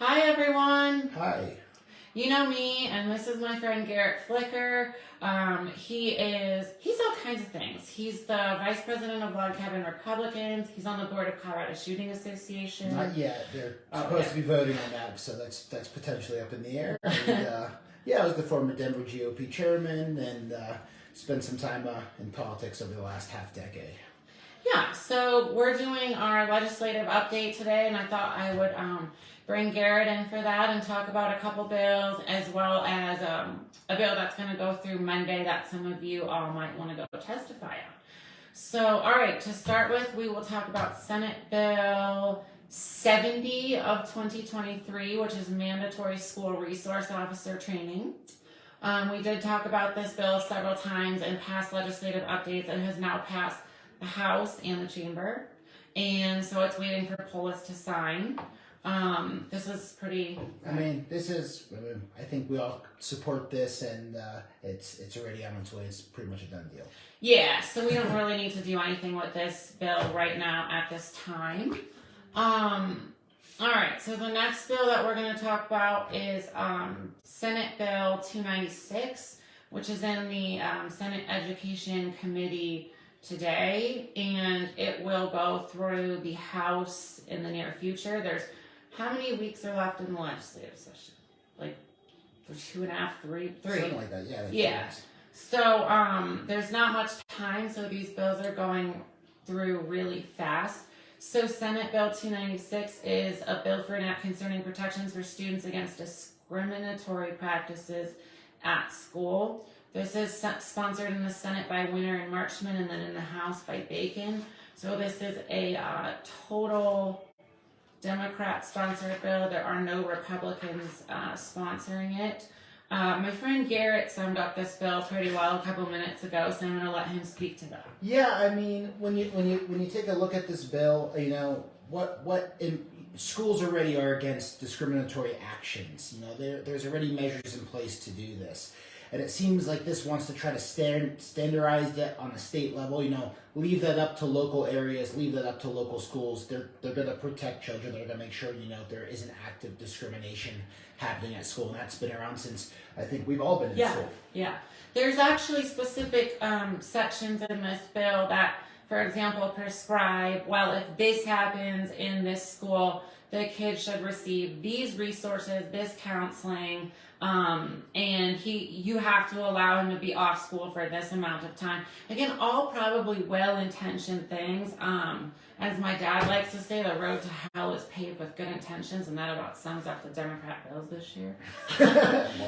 Hi everyone. Hi. You know me, and this is my friend Garrett Flicker. He's all kinds of things. He's the vice president of Log Cabin Republicans. He's on the board of Colorado Shooting Association. Not yet. They're supposed to be voting on that, so that's potentially up in the air. And, I was the former Denver GOP chairman and spent some time in politics over the last half decade. Yeah, so we're doing our legislative update today, and I thought I would bring Garrett in for that and talk about a couple bills, as well as a bill that's going to go through Monday that some of you all might want to go testify on. So, all right, to start with, we will talk about Senate Bill 70 of 2023, which is mandatory school resource officer training. We did talk about this bill several times in past legislative updates and has now passed the House and the Chamber, and so it's waiting for Polis to sign. This is pretty. I think we all support this, and it's already on its way. It's pretty much a done deal. Yeah, so we don't really need to do anything with this bill right now at this time. All right, so the next bill that we're going to talk about is Senate Bill 296, which is in the Senate Education Committee today, and it will go through the House in the near future. There's how many weeks are left in the legislative session? Like 2.5, three. Something like that, yeah. Yeah. So there's not much time, so these bills are going through really fast. So Senate Bill 296 is a bill for an act concerning protections for students against discriminatory practices at school. This is sponsored in the Senate by Winter and Marchman, and then in the House by Bacon. So this is a total Democrat-sponsored bill. There are no Republicans sponsoring it. My friend Garrett summed up this bill pretty well a couple minutes ago, so I'm going to let him speak to that. Yeah, I mean, when you take a look at this bill, you know what schools already are against discriminatory actions. You know, there's already measures in place to do this. And it seems like this wants to try to standardize it on a state level. You know, leave that up to local areas, leave that up to local schools. They're going to protect children. They're going to make sure, you know, there isn't active discrimination happening at school. And that's been around since I think we've all been in school. Yeah. There's actually specific sections in this bill that, for example, prescribe, well, if this happens in this school, the kid should receive these resources, this counseling, and you have to allow him to be off school for this amount of time. Again, all probably well-intentioned things. As my dad likes to say, the road to hell is paved with good intentions, and that about sums up the Democrat bills this year.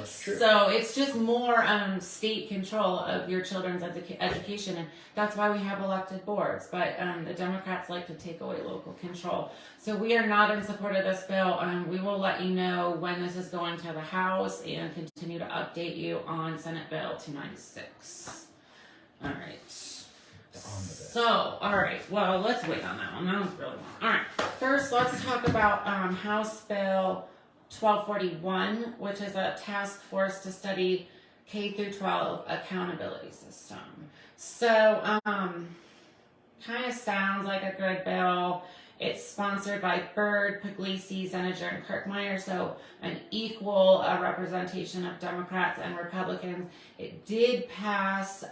So it's just more state control of your children's education, and that's why we have elected boards. But the Democrats like to take away local control. So we are not in support of this bill. We will let you know when this is going to the House and continue to update you on Senate Bill 296. All right. So, all right. Well, let's wait on that one. That one's really long. All right. First, let's talk about House Bill 1241, which is a task force to study K through 12 accountability system. So, kind of sounds like a good bill. It's sponsored by Byrd, Puglisi, Zeninger, and Kirkmeyer, so an equal representation of Democrats and Republicans. It did pass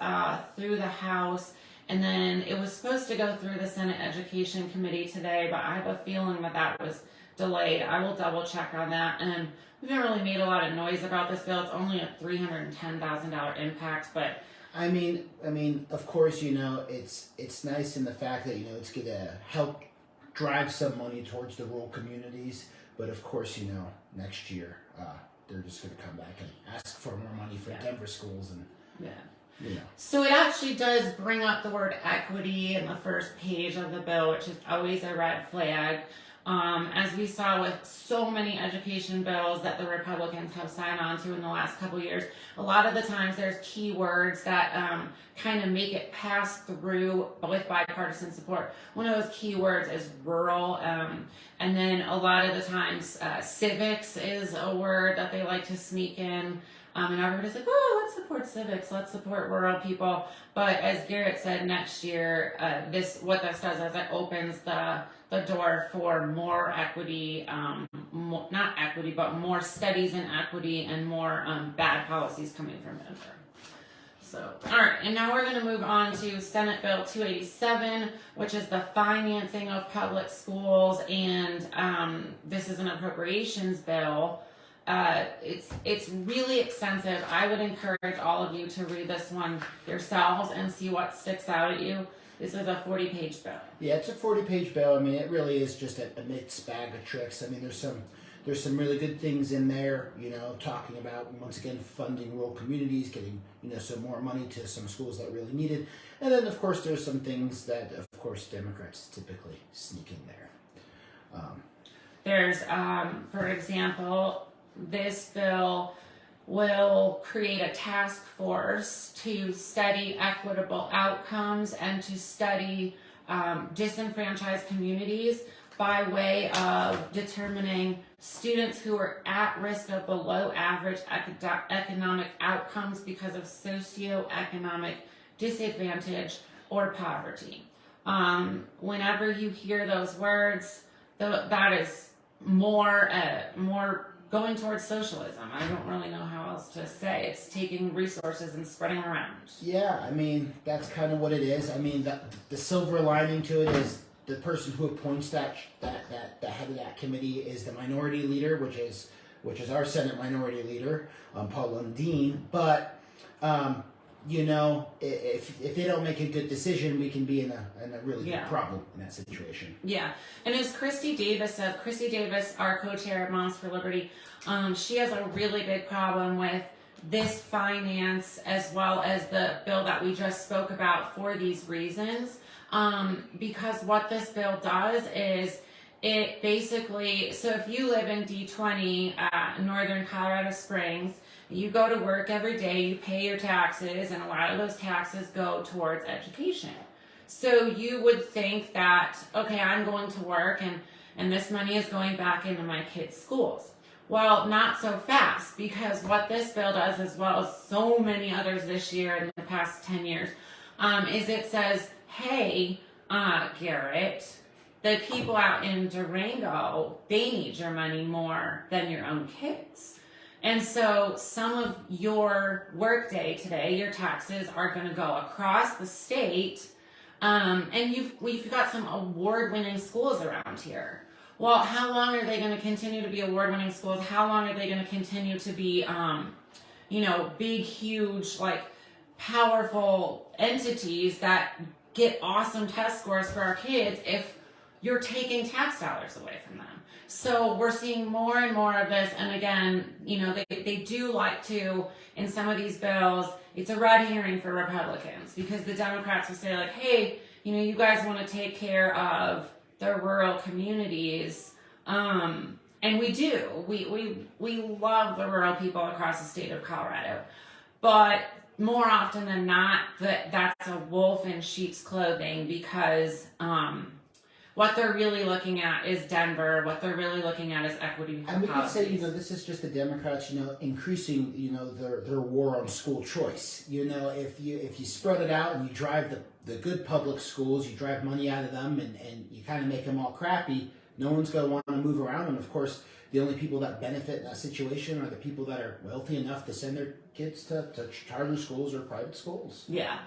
through the House, and then it was supposed to go through the Senate Education Committee today, but I have a feeling that was delayed. I will double check on that. And we haven't really made a lot of noise about this bill. It's only a $310,000 impact, but I mean, of course, you know, it's nice in the fact that, you know, it's going to help drive some money towards the rural communities, but of course, you know, next year they're just going to come back and ask for more money for Denver schools, and you know. So it actually does bring up the word equity in the first page of the bill, which is always a red flag. As we saw with so many education bills that the Republicans have signed on to in the last couple of years, a lot of the times there's keywords that kind of make it pass through with bipartisan support. One of those keywords is rural, and then a lot of the times civics is a word that they like to sneak in. And everybody's like, oh, let's support civics, let's support rural people. But as Garrett said, next year, what this does is it opens the door for more equity, not equity, but more studies in equity and more bad policies coming from Denver. So, all right, and now we're going to move on to Senate Bill 287, which is the financing of public schools, and this is an appropriations bill. It's really extensive. I would encourage all of you to read this one yourselves and see what sticks out at you. This is a 40-page bill. Yeah, it's a 40-page bill. I mean, it really is just a mixed bag of tricks. I mean, there's some really good things in there, you know, talking about, once again, funding rural communities, getting, you know, some more money to some schools that really need it. And then, of course, there's some things that, of course, Democrats typically sneak in there. There's, for example, this bill will create a task force to study equitable outcomes and to study disenfranchised communities by way of determining students who are at risk of below average economic outcomes because of socioeconomic disadvantage or poverty. Whenever you hear those words, that is more going towards socialism. I don't really know how else to say. It's taking resources and spreading them around. Yeah, I mean, that's kind of what it is. I mean, the silver lining to it is the person who appoints the head of that committee is the minority leader, which is our Senate minority leader, Paul Lundeen. But you know, if they don't make a good decision, we can be in a really big problem in that situation. Yeah, and as Christy Davis, our co-chair of Moms for Liberty, she has a really big problem with this finance as well as the bill that we just spoke about for these reasons. Because what this bill does is it basically, so if you live in D20, northern Colorado Springs, you go to work every day, you pay your taxes, and a lot of those taxes go towards education. So you would think that, okay, I'm going to work and this money is going back into my kids' schools. Well, not so fast, because what this bill does, as well as so many others this year and the past 10 years, is it says, hey, Garrett, the people out in Durango, they need your money more than your own kids. And so some of your workday today, your taxes are going to go across the state, and we've got some award-winning schools around here. Well, how long are they going to continue to be award-winning schools? How long are they going to continue to be, big, huge, like, powerful entities that get awesome test scores for our kids if you're taking tax dollars away from them? So we're seeing more and more of this, and again, you know, they do like to, in some of these bills, it's a red herring for Republicans, because the Democrats will say, like, hey, you know, you guys want to take care of the rural communities, and we do. We love the rural people across the state of Colorado, but more often than not, that's a wolf in sheep's clothing, because what they're really looking at is Denver. What they're really looking at is equity. And we could say, you know, this is just the Democrats, you know, increasing, you know, their war on school choice. You know, if you spread it out and you drive the good public schools, you drive money out of them, and you kind of make them all crappy, no one's going to want to move around. And of course, the only people that benefit in that situation are the people that are wealthy enough to send their kids to charter schools or private schools. Yeah,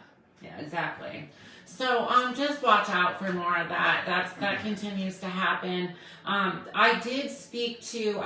exactly. So just watch out for more of that. That continues to happen. I did speak to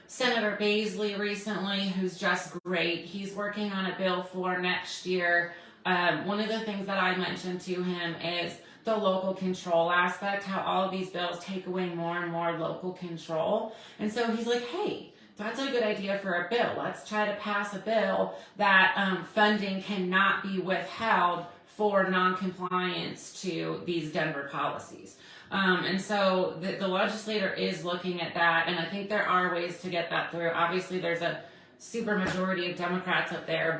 Senator Baisley recently, who's just great. He's working on a bill for next year. One of the things that I mentioned to him is the local control aspect, how all of these bills take away more and more local control. And so he's like, hey, that's a good idea for a bill. Let's try to pass a bill that funding cannot be withheld for non-compliance to these Denver policies. And so the legislator is looking at that, and I think there are ways to get that through. Obviously, there's a super majority of Democrats up there,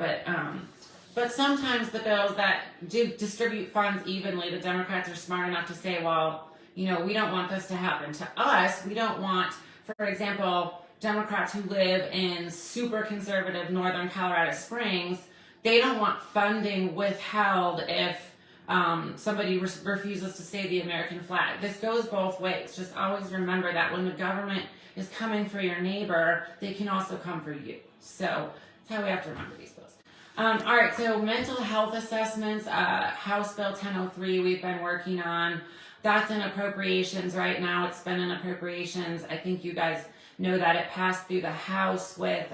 but sometimes the bills that do distribute funds evenly, the Democrats are smart enough to say, well, you know, we don't want this to happen to us. We don't want for example, Democrats who live in super conservative northern Colorado Springs, they don't want funding withheld if somebody refuses to say the American flag. This goes both ways. Just always remember that when the government is coming for your neighbor, they can also come for you. So that's how we have to remember these bills. All right, so mental health assessments, House Bill 1003 we've been working on. That's in appropriations right now. It's been in appropriations. I think you guys know that it passed through the House with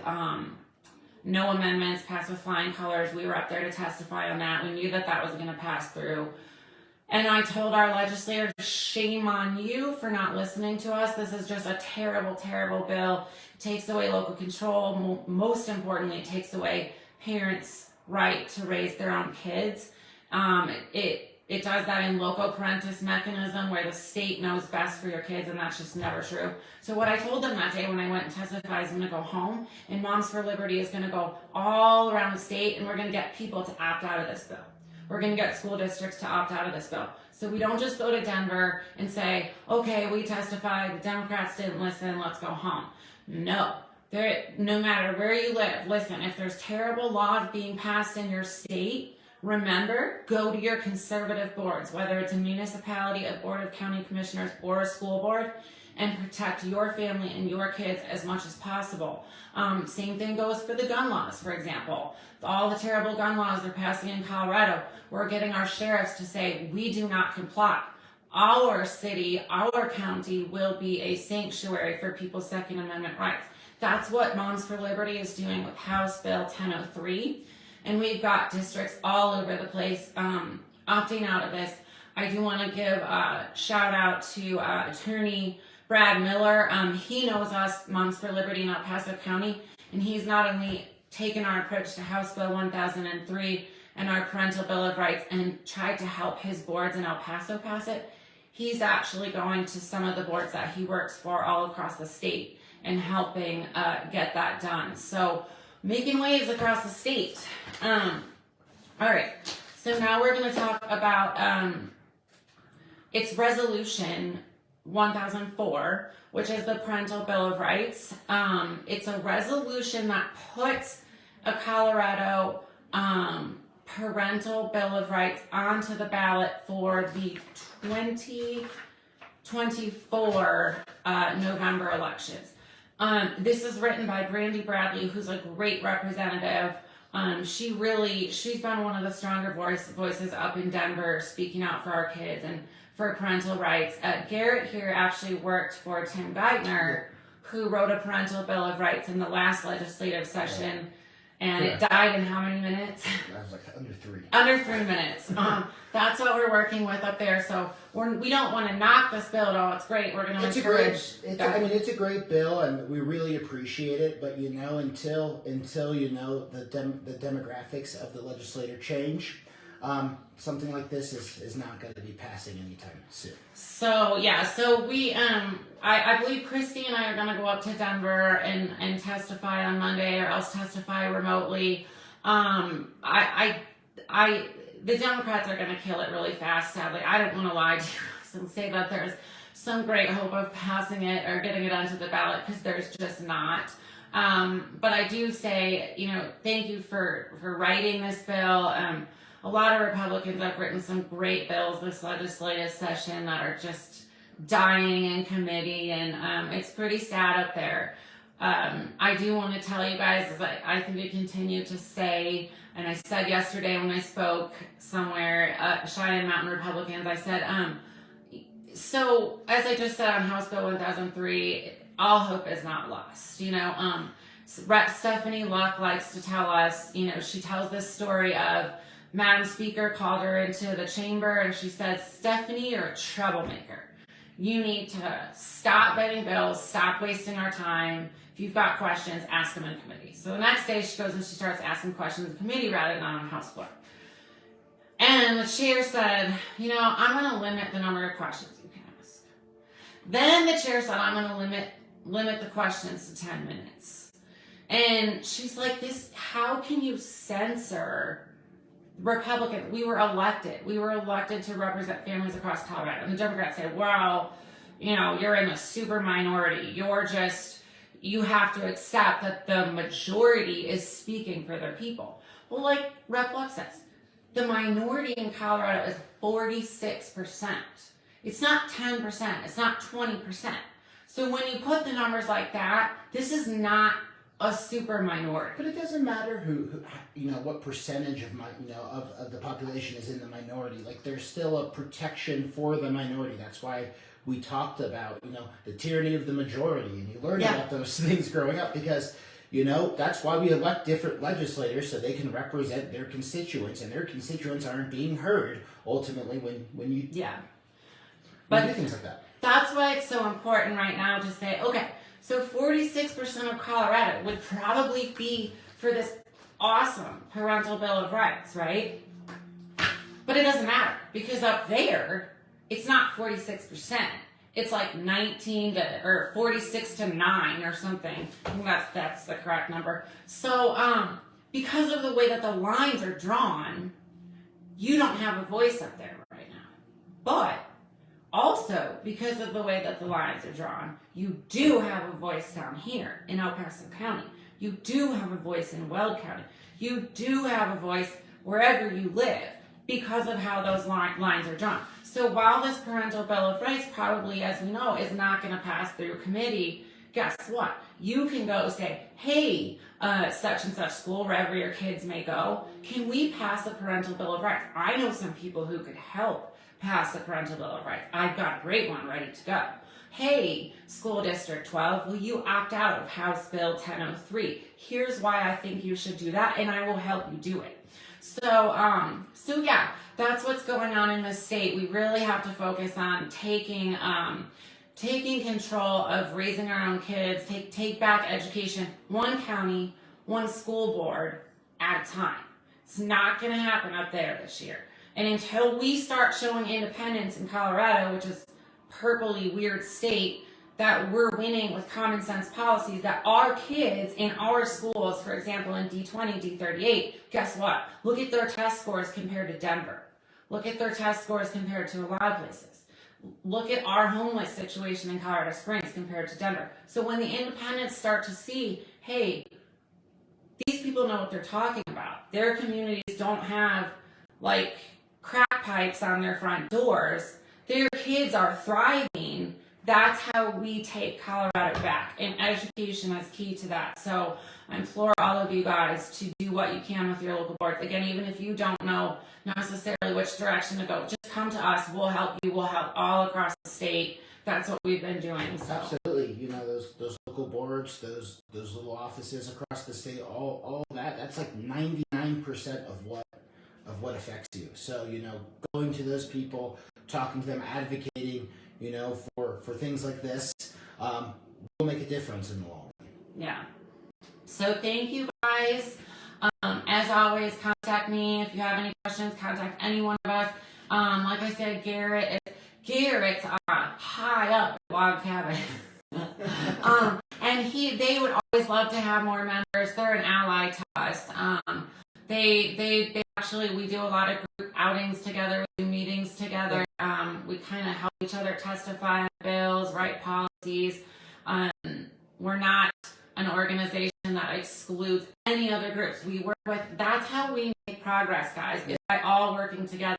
no amendments, passed with flying colors. We were up there to testify on that. We knew that that was going to pass through. And I told our legislators, shame on you for not listening to us. This is just a terrible, terrible bill. It takes away local control. Most importantly, it takes away parents' right to raise their own kids. It does that in local parentis mechanism where the state knows best for your kids, and that's just never true. So what I told them that day when I went and testified is I'm going to go home, and Moms for Liberty is going to go all around the state, and we're going to get people to opt out of this bill. We're going to get school districts to opt out of this bill. So we don't just go to Denver and say, okay, we testified, the Democrats didn't listen, let's go home. No. No matter where you live, listen, if there's terrible laws being passed in your state, remember, go to your conservative boards, whether it's a municipality, a board of county commissioners, or a school board, and protect your family and your kids as much as possible. Same thing goes for the gun laws, for example. All the terrible gun laws they're passing in Colorado, we're getting our sheriffs to say, we do not comply. Our city, our county will be a sanctuary for people's Second Amendment rights. That's what Moms for Liberty is doing with House Bill 1003. And we've got districts all over the place opting out of this. I do want to give a shout out to Attorney Brad Miller. He knows us, Moms for Liberty in El Paso County, and he's not only taken our approach to House Bill 1003 and our Parental Bill of Rights and tried to help his boards in El Paso pass it, he's actually going to some of the boards that he works for all across the state and helping get that done. So making waves across the state. All right, so now we're going to talk about it's Resolution 1004, which is the Parental Bill of Rights. It's a resolution that puts a Colorado Parental Bill of Rights onto the ballot for the 2024 November elections. This is written by Brandy Bradley, who's a great representative. She's been one of the stronger voices up in Denver, speaking out for our kids and for parental rights. Garrett here actually worked for Tim Geithner, who wrote a Parental Bill of Rights in the last legislative session, and it died in how many minutes? That was like under 3. Under 3 minutes. That's what we're working with up there. So we don't want to knock this bill at all. It's great. We're going to encourage. It's a great bill, and we really appreciate it. But until the demographics of the legislature change, something like this is not going to be passing anytime soon. So yeah, so we I believe Christy and I are going to go up to Denver and testify on Monday, or else testify remotely. The Democrats are going to kill it really fast, sadly. I don't want to lie to you and say that there's some great hope of passing it or getting it onto the ballot, because there's just not. But I do say, thank you for writing this bill. A lot of Republicans have written some great bills this legislative session that are just dying in committee, and it's pretty sad up there. I do want to tell you guys, I think we continue to say, and I said yesterday when I spoke somewhere, Cheyenne Mountain Republicans, I said, so as I just said on House Bill 1003, all hope is not lost. Rep. Stephanie Luck likes to tell us, she tells this story of Madam Speaker called her into the chamber and she said, Stephanie, you're a troublemaker. You need to stop vetting bills, stop wasting our time. If you've got questions, ask them in committee. So the next day she goes and she starts asking questions in committee rather than on House floor. And the chair said, I'm going to limit the number of questions you can ask. Then the chair said, I'm going to limit the questions to 10 minutes. And she's like, how can you censor Republicans? We were elected to represent families across Colorado. And the Democrats say, well, you're in a super minority. You have to accept that the majority is speaking for their people. Well, like Rep. Luck says, the minority in Colorado is 46%. It's not 10%. It's not 20%. So when you put the numbers like that, this is not a super minority. But it doesn't matter who what percentage of the population is in the minority. Like, there's still a protection for the minority. That's why we talked about the tyranny of the majority, and you learn about those things growing up, because that's why we elect different legislators, so they can represent their constituents, and their constituents aren't being heard ultimately when you do things like that. That's why it's so important right now to say, okay, so 46% of Colorado would probably be for this awesome parental bill of rights, right? But it doesn't matter, because up there, it's not 46%. It's like 46 to 9 or something. I think that's the correct number. So because of the way that the lines are drawn, you don't have a voice up there right now. But also, because of the way that the lines are drawn, you do have a voice down here in El Paso County. You do have a voice in Weld County. You do have a voice wherever you live because of how those lines are drawn. So while this parental bill of rights probably, as we know, is not going to pass through committee, guess what? You can go say, hey, such and such school, wherever your kids may go, can we pass a parental bill of rights? I know some people who could help pass the parental bill of rights. I've got a great one ready to go. Hey, School District 12, will you opt out of House Bill 1003? Here's why I think you should do that, and I will help you do it. So yeah, that's what's going on in this state. We really have to focus on taking control of raising our own kids, take back education, one county, one school board at a time. It's not going to happen up there this year. And until we start showing independence in Colorado, which is purpley weird state, that we're winning with common sense policies, that our kids in our schools, for example, in D20, D38, guess what? Look at their test scores compared to Denver. Look at their test scores compared to a lot of places. Look at our homeless situation in Colorado Springs compared to Denver. So when the independents start to see, hey, these people know what they're talking about. Their communities don't have, like, crack pipes on their front doors. Their kids are thriving. That's how we take Colorado back, and education is key to that. So I implore all of you guys to do what you can with your local boards. Again, even if you don't know necessarily which direction to go, just come to us. We'll help you. We'll help all across the state. That's what we've been doing. So. Absolutely. Those local boards, those little offices across the state, all that's like 99% of what affects you. So, going to those people, talking to them, advocating, for things like this, will make a difference in the long run. Yeah. So thank you guys. As always, contact me if you have any questions. Contact any one of us. Like I said, Garrett's high up at Log Cabin. And they would always love to have more members. They're an ally to us. They actually, we do a lot of group outings together, we do meetings together. We kind of help each other testify on bills, write policies. We're not an organization that excludes any other groups. We work with, that's how we make progress, guys, is by all working together.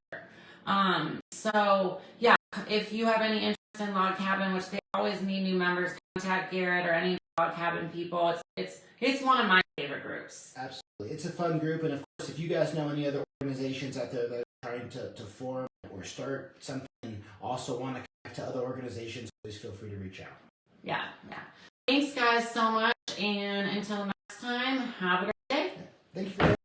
So yeah, if you have any interest in Log Cabin, which they always need new members, contact Garrett or any Log Cabin people. It's one of my favorite groups. Absolutely. It's a fun group, and of course, if you guys know any other organizations out there that are trying to form or start something and also want to connect to other organizations, please feel free to reach out. Yeah. Thanks, guys, so much, and until next time, have a great day. Thank you for